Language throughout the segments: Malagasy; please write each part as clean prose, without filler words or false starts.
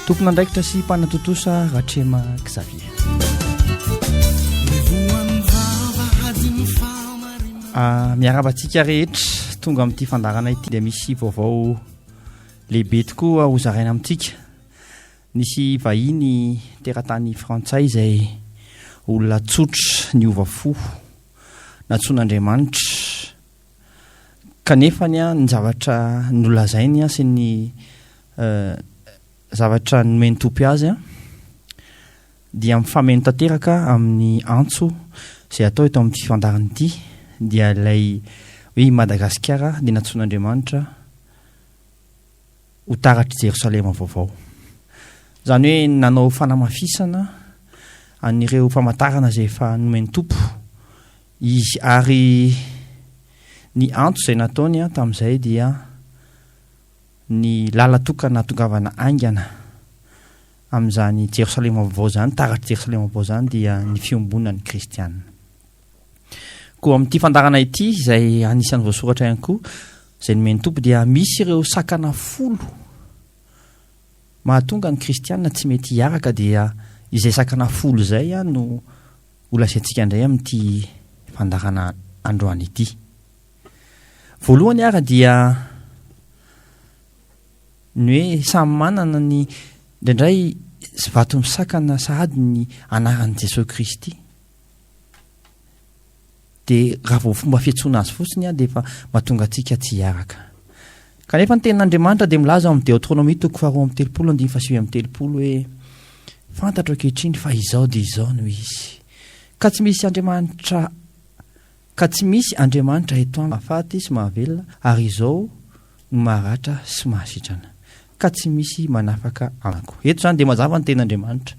tompona andraikitra sy mpanatotosa Ratrema Xavier. Miarabantsika rehetra tonga amin'ity fandarana ity dia misy vaovao lehibe tokoa ho zaraina amintsika. Nisy vahiny teratany frantsay izay olona tsotra ny ovafo natsoan'Andriamanitra kanefa ny zavatra nolazainy sy ny zavatra nomeny tompy azy dia mifameno tanteraka amin'ny antso izay atao eto amin'ny fifandarana ity dia ilay hoe Madagasikara dia natsoan'Andriamanitra ho taratry Jerosalema vaovao. Zany hoe nanao fanamafisana anireo famantarana izay efa nomeny tompo izy ary ny antso izay nataony tamin'izay dia ny lalatokana tongavana aingana amin'izany Jerosalema vaovao zany, taratry Jerosalema vaovao zany dia ny fiombonan'ny kristianina. Koa amin'ity fandarana ity izay anisan'ny voasoratra ihany koa izay nomeny tompo dia misy ireo sakana folo mahatonga ny kristianina tsy mety hiaraka dia izay sakana folo izay no holasantsika indray amin'ity fandarana androany ity. Voalohany dia ny hoe samy manana ny indraindray vato misakana sahady ny anaran'i Jesosy Kristy dia raha vao fomba fiantsoana azy fotsiny dia efa mahatonga antsika tsy hiaraka. Kanefa ny tenin'Andriamanitra dia milaza amin'ny Deutéronomie 4:7-7 hoe fantatra ankehitriny fa izao dia izao no izy ka tsy misy Andriamanitra eto mahafaty sy mahavelona ary izao no maharatra sy mahasitrana ka tsy misy manafaka amako. Eto zany dia mazava ny tenin'Andriamanitra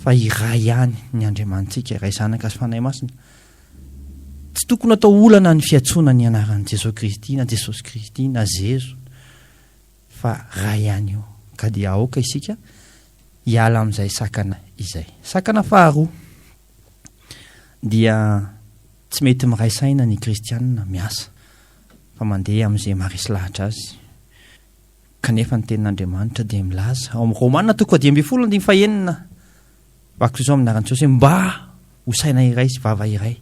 fa iray ihany ny Andriamantsika, iray zanaka sy fanahy masina. Tsy tokony atao olana ny fiantsoana ny anaran'i Jesosy Kristy na Jesosy Kristy na Jezo fa ray ihany io ka dia aoka isika hiala amin'izay sakana izay. Sakana faharoa dia tsy mety miray saina ny kristianina miasa fa mandeha amin'izay maharesy lahatra azy. Kanefa ny tenin'Andriamanitra dia milaza ao amin'ny Romanina 10:9 vakotra izao amin'ny anaran'i Jesosy mba ho saina iray sy vava iray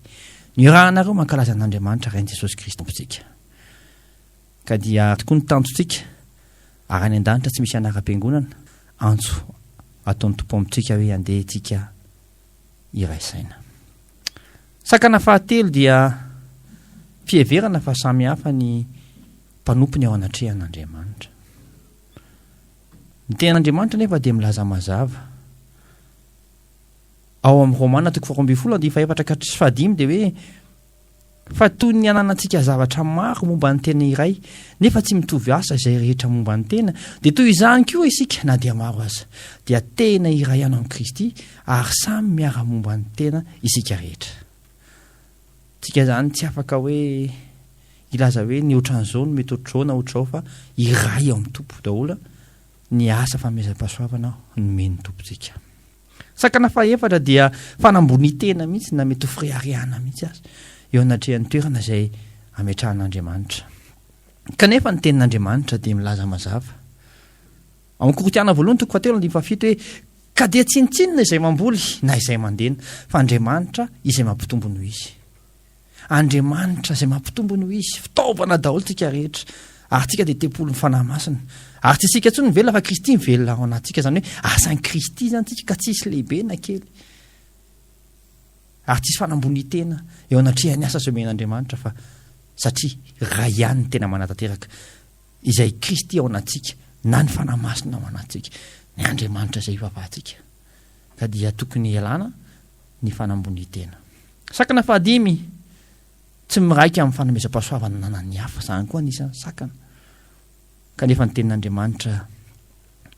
ny rahanareo mankalaza an'Andriamanitra rain'i Jesosy Kristy tompontsika. Ka dia tokoa ny tanjontsika ary any an-danitra tsy misy anaram-piangonana antso ataon'ny tompo amintsika hoe andeha tsika iray saina. Sakana fahatelo dia fiheverana fa samy hafa ny mpanompony ao anatrehan'Andriamanitra. Ny tenin'Andriamanitra nefa dia milaza mazava ao amin'ny Romanina 12:4-5 dia hoe fa toy ny ananantsika zavatra maro momba ny tena iray nefa tsy mitovy asa izay rehetra momba ny tena dia toy izany koa isika na dia maro aza dia tena iray ihany amin'ny Kristy ary samy miara momba ny tena isika rehetra. Tsika zany tsy afaka hoe ilaza hoe ny ohatran'izao no mety ohatr'izao na ohatr'izao fa iray ao amin'ny tompo daholo ny asa fanomezam-pahasoavana nomeny tompontsika. Sakana fahaefatra dia fanambony tena mihitsy na mety ho firehariana mihitsy azy eo anatrehan'ny toerana izay ametrahan'Andriamanitra. Kanefa ny tenin'Andriamanitra dia milaza mazava ao amin'ny Korintiana 1:7-7 hoe ka dia tsinitsinina izay mamboly na izay mandena fa Andriamanitra izay mampitombo noho izy. Andriamanitra izay mampitombo noho izy fitaovana daholo tsika rehetra ary tsika dia tempolon'ny fanahy masina ary tsy isika intsony velona fa Kristy mivelona ao anatsika zany hoe asan'i Kristy zany tsika ka tsisy lehibe na kely ary tsisy fanambony tena eo anatrehany asa izay omen'Andriamanitra fa satria ray ihany ny tena manatanteraka izay Kristy ao anatsika na ny fanahy masina ao anatsika ny Andriamanitra izay ivavahantsika ka dia tokony ialana ny fanambony tena. Sakana fahadimy tsy miraika amin'ny fanomezam-pahasoavana nanan'ny hafa zany koa anisan'ny sakana. Kanefa ny tenin'Andriamanitra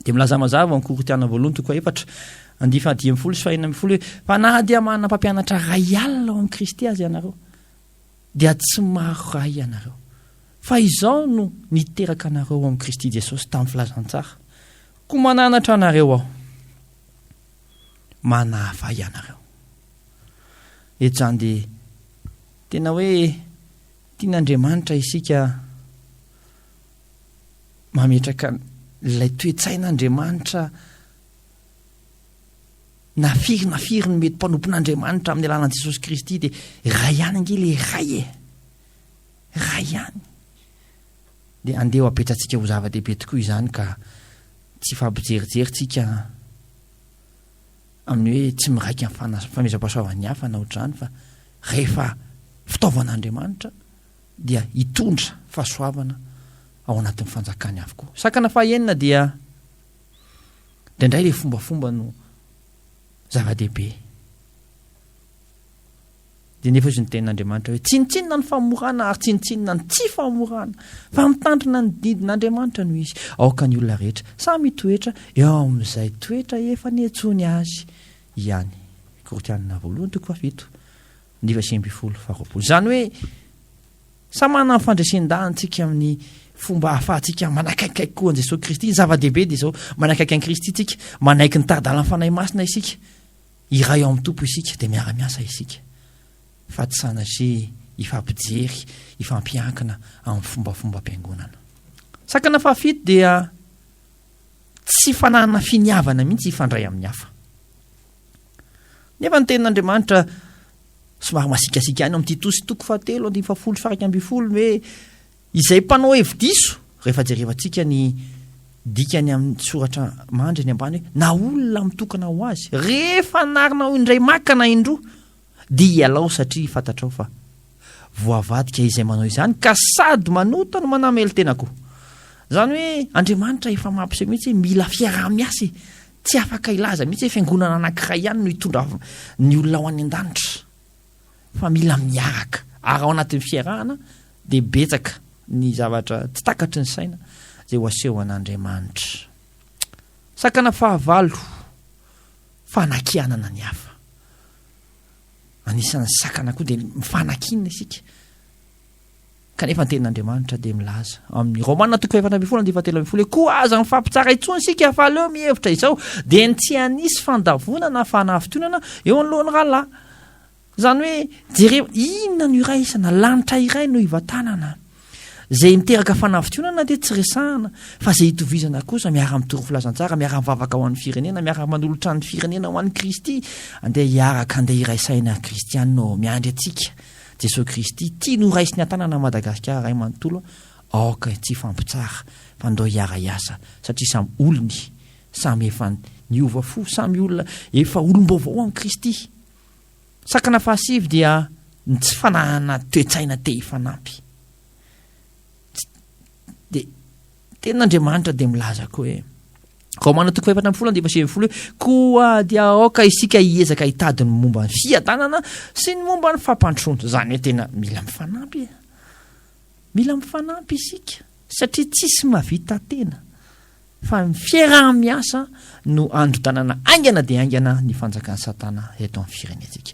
dia milaza mazava amin'ny Korintiana 1:4-10 hoe fa na dia manana mpampianatra ray alina ao amin'ny Kristy azy ianareo dia tsy maro ray ianareo fa izao no niteraka anareo ao amin'ny Kristy Jesosy tamin'ny filazantsara koa mananatra anareo ao manahafa ianareo. Eto zany dia tena hoe tian'Andriamanitra isika mametraka ilay toe-tsain'Andriamanitra nafiry ny mety mpanompon'Andriamanitra amin'ny alalan'i Jesosy Kristy dia ray ihany ange le ray ray ihany dia andeha ho apetratsika ho zava-dehibe tokoa izany ka tsy fampijerijeritsika amin'ny hoe tsy miraika amin'ny fameza-pahasoavan'ny hafa na ohatr'izany fa rehefa fitaovan'Andriamanitra dia hitondra fahasoavana ao anatin'ny fanjakany avokoa. Sakana fahaenina dia indraindray le fombafomba no zava-dehibe. Dia nefa izy ny tenin'Andriamanitra hoe tsinitsinina ny famorana ary tsinitsinina ny tsy famorana fa mitandrina ny didin'Andriamanitra no izy. Aoka ny olona rehetra samy toetra eo amin'izay toetra efa niantsony azy ihany. Korintianina 2:7. Zany hoe samana ny fandraisan-danitsika amin'ny fomba ahafahantsika manakaikaiky koa an'i Jesosy Kristy. Zava-dehibe dia izao manakaiky an'i Kristy isika, manaiky ny tara-dalàna fanahy masina isika, iray ao amin'ny tompo isika dia miara-miasa isika. Fa tsy sanatria ifampijery, ifampiankina amin'ny fombafomba-piangonana. Sakana fahafito dia tsy fanahana finiavana mihitsy ifandray amin'ny hafa. Nefa ny tenin'Andriamanitra somary masikasika ihany amin'ny Titos 2:7-10 hoe izay mpanao hevi-diso rehefa jerevantsika ny dikany amin'ny soratra mandry ny ambany hoe na olona mitokana ho azy rehefa narina indray makana indroa dia ialao satria fantatrao fa voavadika izay manao izany ka sady manota no manamely tena koa. Zany hoe Andriamanitra efa mampiseho mihitsy mila fiaraha-miasa, tsy afaka ilaza mihitsy fiangonana anankiray ihany no hitondra ny olona ho any an-danitra fa mila miaraka ary ao anatin'ny fiarahana dia betsaka ny zavatra tsy takatry ny saina izay ho aseho an'Andriamanitra. Sakana fahavalo, fanakianana ny hafa. Anisan'ny sakana koa dia mifanakina isika. Kanefa ny tenin'Andriamanitra dia milaza amin'ny Romanina 4:7-7 koa aza mifampitsara intsony isika fa aleo mihevitra izao dia ny tsy hanisy fandavonana fanaftonana eo anoloan'ny rahalahy. Zany hoe jereo inona no iraisana lanitra iray no hivatanana zay miteraka fanaftonana dia tsy resahana fa zay hitovizana kosa miara mitoro filazantsara, miara mivavaka ho an'ny firenena, miara manolotra ny firenena ho an'ny Kristy, andeha hiaraka andeha iraisaina kristianina miandry atsika. Jesosy Kristy tia no raisiny an-tanana Madagasikara ray manontolo aoka tsy fampitsara fa ndao hiara-iasa satria samy olony, samy efa niova fo, samy olona efa olom-baovao amin'ny Kristy. Sakana fahasivy dia ny tsy fanahana toe-tsaina te hifanampy. Dia tenin'Andriamanitra dia milaza koa hoe Romana 4:7-7 koa dia aoka isika hiezaka hitady ny momba ny fiadanana sy ny momba ny fampandrosoana. Zany hoe tena mila mifanampy. Mila mifanampy isika satria tsisy mahavita tena fa ny fiaraha-miasa no andro-danana aingana dia aingana ny fanjakan'ny Satana eto amin'ny firenetsika.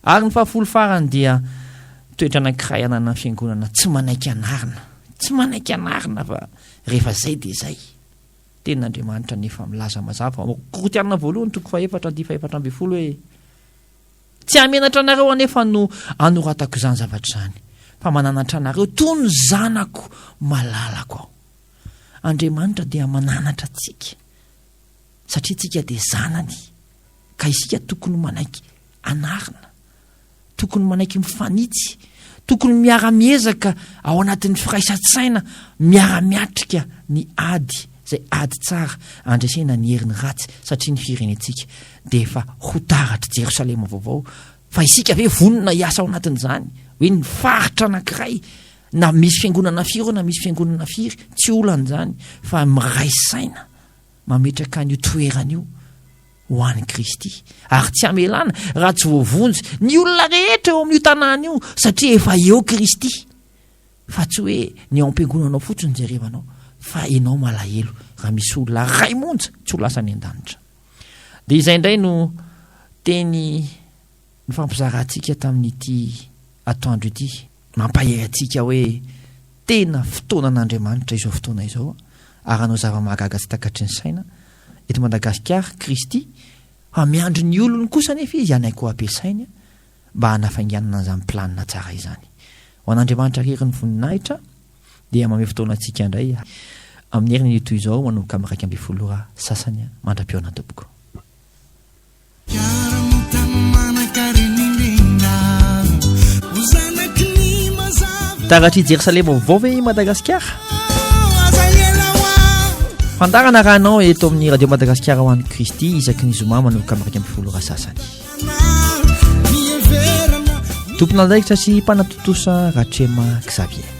Ary ny fahafolo farany dia toetra anankiray anana fiangonana tsy manaiky anarina. Tsy manaiky anarina fa rehefa zay dia zay. Tenin'Andriamanitra nefa milaza mazava Korintianina 2:4-5 hoe tsy hamenatra anareo anefa no anoratako izany zavatra izany fa mananatra anareo toy ny zanako malalako aho. Andriamanitra dia mananatra antsika satria tsika dia zanany ka isika tokony manaiky anarina, tokony manaiky mifanitsy, tokony miara-miezaka ao anatin'ny firaisan-tsaina, miara-miatrika ny ady zay ady tsara andraisena ny herin'ny ratsy satria ny firenetsika dia efa ho taratra Jerosalema vaovao fa isika ve vonona hiasa ao anatin'izany hoe ny faritra anankiray na misy fiangonana firy na misy fiangonana firy tsy olan'izany fa miraisaina mametraka an'io toeran'io ho an'i Kristy ary tsy hamelana raha tsy voavonjy ny olona rehetra eo amin'io tanàna io satria efa eo Kristy fa tsy hoe ny ao am-piangonanao fotsiny jerevanao fa enao malahelo raha misy olona ray monja tsy ho lasa ny an-danitra. Dia izay indray no teny ny fampizarantsika tamin'ity atoandro ity mampahery antsika hoe tena fotoanan'Andriamanitra izao fotoana izao ary anao zava-mahagaga tsy takatry ny saina eto Madagasikara Kristy miandry ny olony kosa nefa izy anaiko ampiasainy mba hanafainganana izany planina tsara izany. Ho an'Andriamanitra rery ny voninahitra dia mamay fotoana antsika indray amin'ny heriny ito izao manomboka amin'ny 12 sasany mandram-peona tompoko. taratry Jerusalema vaovao ve Madagasikara fandarana raha anao eto amin'ny radio Madagasikara ho an'ny Kristy isaky ny zoma manomboka am'raika amby folo rasasany tompona andraikitra sy mpanatotosa Ratrema Xavier